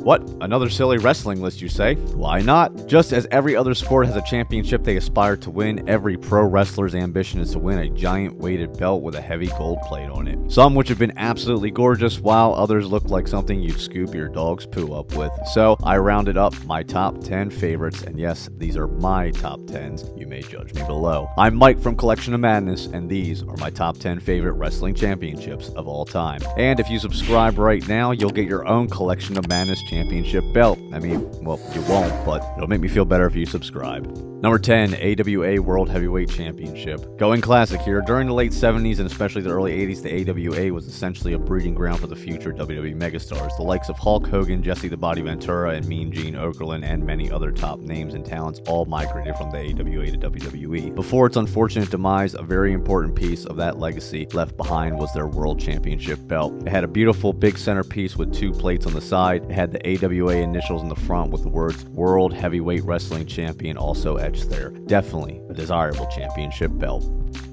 What? Another silly wrestling list, you say? Why not? Just as every other sport has a championship they aspire to win, every pro wrestler's ambition is to win a giant weighted belt with a heavy gold plate on it. Some which have been absolutely gorgeous, while others look like something you'd scoop your dog's poo up with. So I rounded up my top 10 favorites, and yes, these are my top 10s. You may judge me below. I'm Mike from Collection of Madness, and these are my top 10 favorite wrestling championships of all time. And if you subscribe right now, you'll get your own Collection of Madness championship belt. I mean, well, you won't, but it'll make me feel better if you subscribe. Number 10, AWA World Heavyweight Championship. Going classic here. During the late 70s and especially the early 80s, the AWA was essentially a breeding ground for the future WWE megastars, the likes of Hulk Hogan, Jesse the Body Ventura, and Mean Gene Okerlund, and many other top names and talents all migrated from the AWA to WWE. Before its unfortunate demise, a very important piece of that legacy left behind was their World Championship belt. It had a beautiful big centerpiece with 2 plates on the side. It had the AWA initials in the front with the words World Heavyweight Wrestling Champion also etched there. Definitely a desirable championship belt.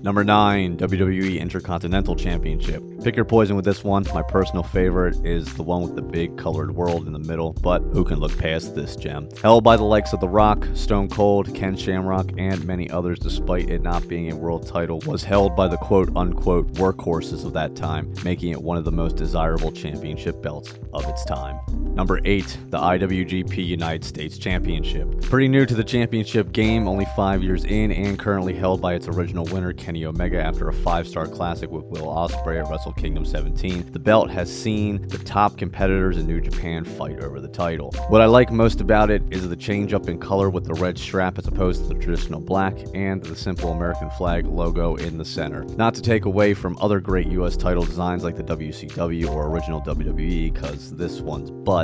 Number 9, WWE Intercontinental Championship. Pick your poison with this one. My personal favorite is the one with the big colored world in the middle, but who can look past this gem? Held by the likes of The Rock, Stone Cold, Ken Shamrock, and many others, despite it not being a world title, was held by the quote-unquote workhorses of that time, making it one of the most desirable championship belts of its time. Number 8, the IWGP United States Championship. Pretty new to the championship game, only 5 years in, and currently held by its original winner, Kenny Omega, after a 5-star classic with Will Ospreay at Wrestle Kingdom 17. The belt has seen the top competitors in New Japan fight over the title. What I like most about it is the change up in color with the red strap as opposed to the traditional black, and the simple American flag logo in the center. Not to take away from other great US title designs like the WCW or original WWE, because this one's but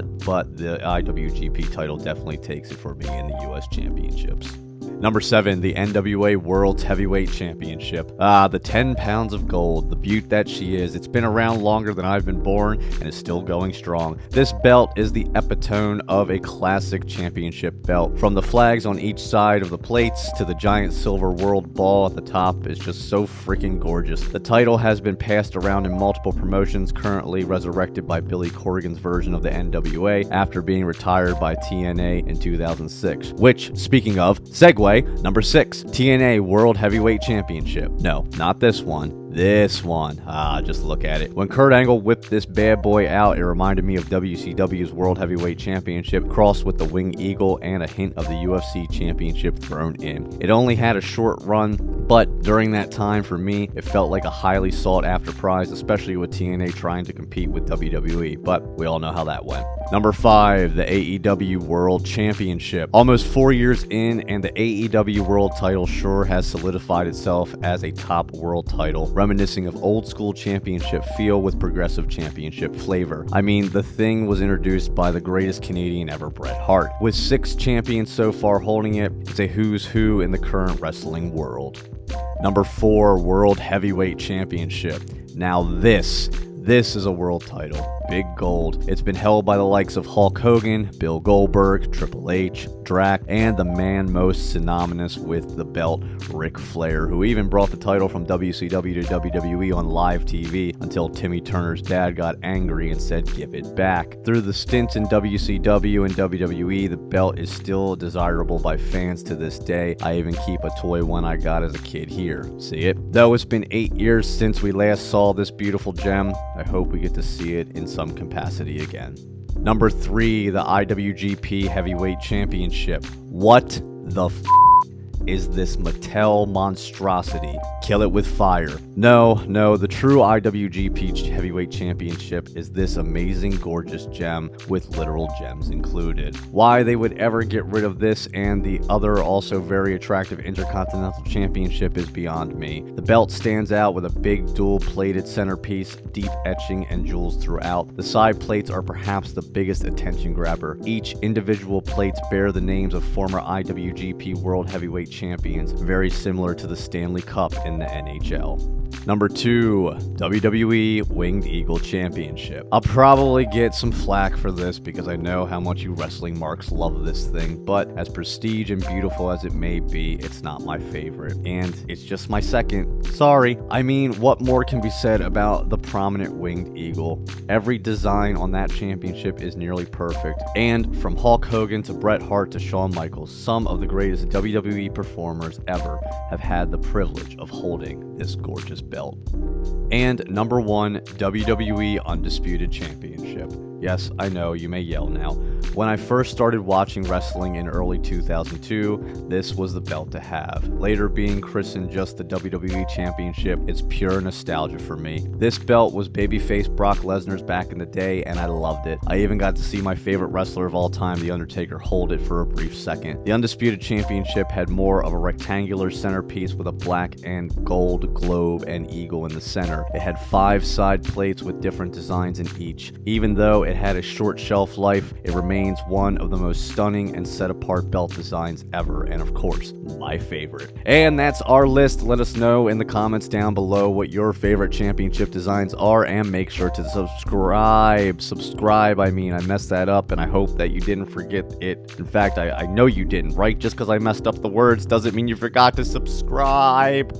the IWGP title definitely takes it for me in the US Championships. Number 7, the NWA World Heavyweight Championship. The 10 pounds of gold, the beaut that she is. It's been around longer than I've been born and is still going strong. This belt is the epitome of a classic championship belt. From the flags on each side of the plates to the giant silver world ball at the top is just so freaking gorgeous. The title has been passed around in multiple promotions, currently resurrected by Billy Corgan's version of the NWA after being retired by TNA in 2006. Which, speaking of, segue, number 6, TNA World Heavyweight Championship. No, not this one. This one. Just look at it. When Kurt Angle whipped this bad boy out, it reminded me of WCW's World Heavyweight Championship crossed with the Winged Eagle and a hint of the UFC Championship thrown in. It only had a short run, but during that time for me, it felt like a highly sought after prize, especially with TNA trying to compete with WWE, but we all know how that went. Number 5, the AEW World Championship. Almost 4 years in, and the AEW World title sure has solidified itself as a top world title, reminiscing of old school championship feel with progressive championship flavor. I mean, the thing was introduced by the greatest Canadian ever, Bret Hart. With 6 champions so far holding it, it's a who's who in the current wrestling world. Number 4, World Heavyweight Championship. Now this is a world title. Big gold. It's been held by the likes of Hulk Hogan, Bill Goldberg, Triple H, Drac, and the man most synonymous with the belt, Ric Flair, who even brought the title from WCW to WWE on live TV until Timmy Turner's dad got angry and said, "Give it back." Through the stints in WCW and WWE, the belt is still desirable by fans to this day. I even keep a toy one I got as a kid here. See it? Though it's been 8 years since we last saw this beautiful gem, I hope we get to see it in some capacity again. Number 3, the IWGP Heavyweight Championship. What the is this Mattel monstrosity? Kill it with fire. No, the true IWGP Heavyweight Championship is this amazing, gorgeous gem with literal gems included. Why they would ever get rid of this and the other also very attractive Intercontinental Championship is beyond me. The belt stands out with a big dual-plated centerpiece, deep etching, and jewels throughout. The side plates are perhaps the biggest attention grabber. Each individual plates bear the names of former IWGP World Heavyweight champions, very similar to the Stanley Cup in the NHL. Number 2, WWE Winged Eagle Championship. I'll probably get some flack for this because I know how much you wrestling marks love this thing, but as prestige and beautiful as it may be, it's not my favorite, and it's just my second. Sorry. I mean, what more can be said about the prominent Winged Eagle? Every design on that championship is nearly perfect, and from Hulk Hogan to Bret Hart to Shawn Michaels, some of the greatest WWE performers ever have had the privilege of holding this gorgeous belt. And number 1, WWE Undisputed Championship. Yes, I know, you may yell now. When I first started watching wrestling in early 2002, this was the belt to have. Later being christened just the WWE Championship, it's pure nostalgia for me. This belt was babyface Brock Lesnar's back in the day, and I loved it. I even got to see my favorite wrestler of all time, The Undertaker, hold it for a brief second. The Undisputed Championship had more of a rectangular centerpiece with a black and gold globe and eagle in the center. It had 5 side plates with different designs in each. Even though it had a short shelf life, it remains one of the most stunning and set apart belt designs ever, and of course, my favorite. And that's our list. Let us know in the comments down below what your favorite championship designs are, and make sure to subscribe. I mean, I messed that up, and I hope that you didn't forget it. In fact, I know you didn't, right? Just because I messed up the words doesn't mean you forgot to subscribe.